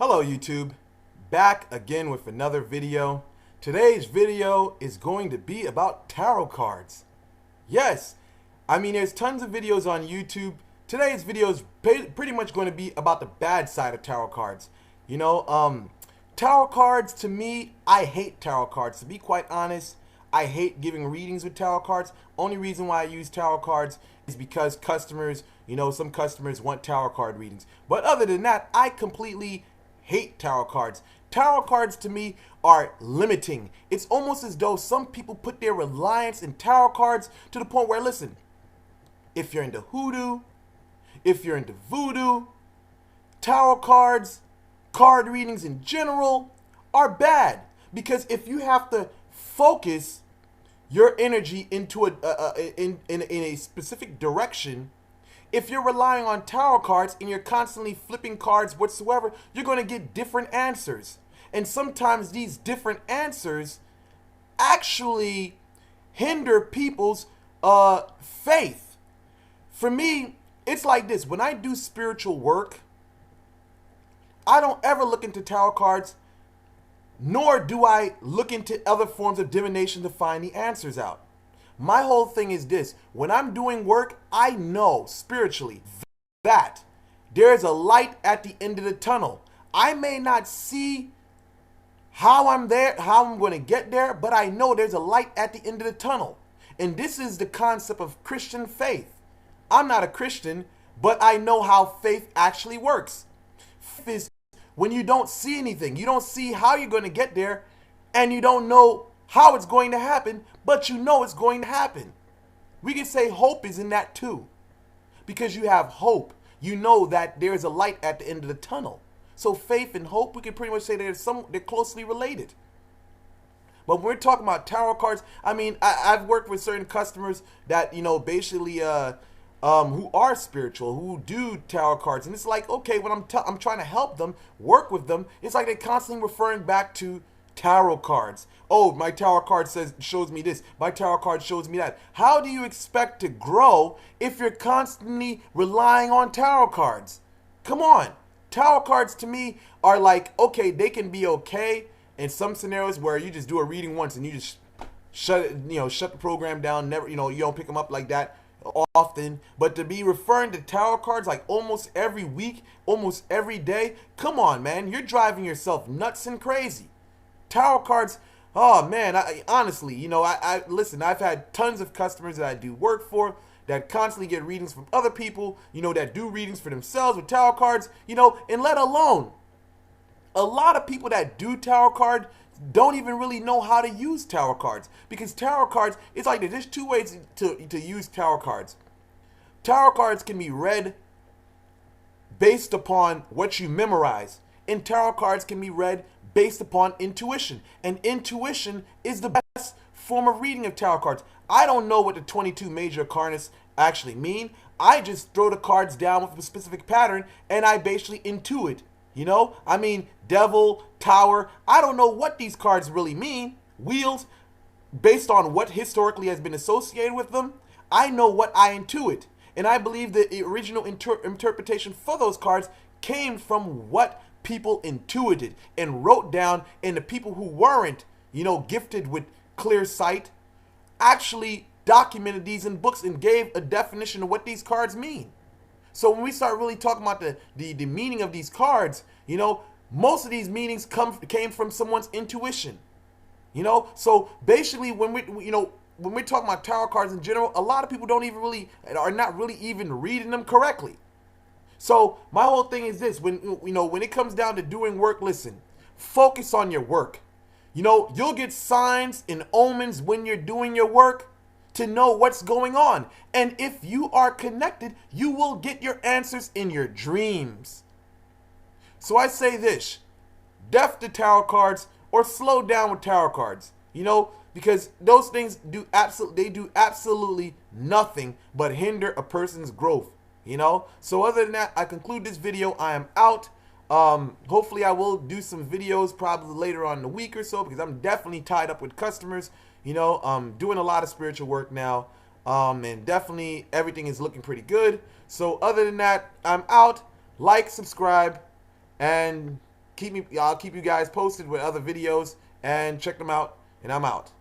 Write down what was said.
Hello YouTube, back again with another video. Today's video is going to be about tarot cards. Yes, I mean there's tons of videos on YouTube. Today's video is pretty much going to be about the bad side of tarot cards. Tarot cards, to me, I hate tarot cards. To be quite honest, I hate giving readings with tarot cards. Only reason why I use tarot cards is because customers, some customers want tarot card readings. But other than that, I completely hate tarot cards. Tarot cards to me are limiting. It's almost as though some people put their reliance in tarot cards to the point where, listen, if you're into hoodoo, if you're into voodoo, tarot cards, card readings in general are bad. Because if you have to focus your energy into in a specific direction, if you're relying on tarot cards and you're constantly flipping cards whatsoever, you're going to get different answers. And sometimes these different answers actually hinder people's faith. For me, it's like this. When I do spiritual work, I don't ever look into tarot cards, nor do I look into other forms of divination to find the answers out. My whole thing is this: when I'm doing work, I know spiritually that there's a light at the end of the tunnel. I may not see how I'm going to get there, but I know there's a light at the end of the tunnel. And this is the concept of Christian faith. I'm not a Christian, but I know how faith actually works. Faith is when you don't see anything, you don't see how you're going to get there, and you don't know how it's going to happen, but you know it's going to happen. We can say hope is in that too. Because you have hope, you know that there's a light at the end of the tunnel. So faith and hope, we can pretty much say they're closely related. But when we're talking about tarot cards, I mean, I've worked with certain customers that, basically who are spiritual, who do tarot cards, and it's like, okay, when I'm trying to help them, work with them, it's like they're constantly referring back to tarot cards. Oh, my tarot card shows me this. My tarot card shows me that. How do you expect to grow if you're constantly relying on tarot cards? Come on. Tarot cards to me are like, okay, they can be okay in some scenarios where you just do a reading once and you just shut the program down. Never, you don't pick them up like that often. But to be referring to tarot cards like almost every week, almost every day, come on, man, you're driving yourself nuts and crazy. Tarot cards, oh man, honestly, listen, I've had tons of customers that I do work for that constantly get readings from other people, that do readings for themselves with tarot cards, and let alone a lot of people that do tarot cards don't even really know how to use tarot cards. Because tarot cards, it's like there's two ways to use tarot cards. Tarot cards can be read based upon what you memorize, and tarot cards can be read based upon intuition. And intuition is the best form of reading of tarot cards. I don't know what the 22 major arcanas actually mean. I just throw the cards down with a specific pattern and I basically intuit. I mean, devil, tower, I don't know what these cards really mean. Wheels, based on what historically has been associated with them, I know what I intuit. And I believe the original interpretation for those cards came from what people intuited and wrote down, and the people who weren't, gifted with clear sight actually documented these in books and gave a definition of what these cards mean. So when we start really talking about the meaning of these cards, most of these meanings came from someone's intuition. So basically when we're talking about tarot cards in general, a lot of people are not really even reading them correctly. So my whole thing is this: when it comes down to doing work, listen, focus on your work. You'll get signs and omens when you're doing your work to know what's going on. And if you are connected, you will get your answers in your dreams. So I say this: deaf to tarot cards or slow down with tarot cards. Because those things do absolutely nothing but hinder a person's growth. So other than that, I conclude this video. I am out. Hopefully I will do some videos probably later on in the week or so, because I'm definitely tied up with customers. Doing a lot of spiritual work now, and definitely everything is looking pretty good. So other than that, I'm out. Like, subscribe, and I'll keep you guys posted with other videos, and check them out. And I'm out.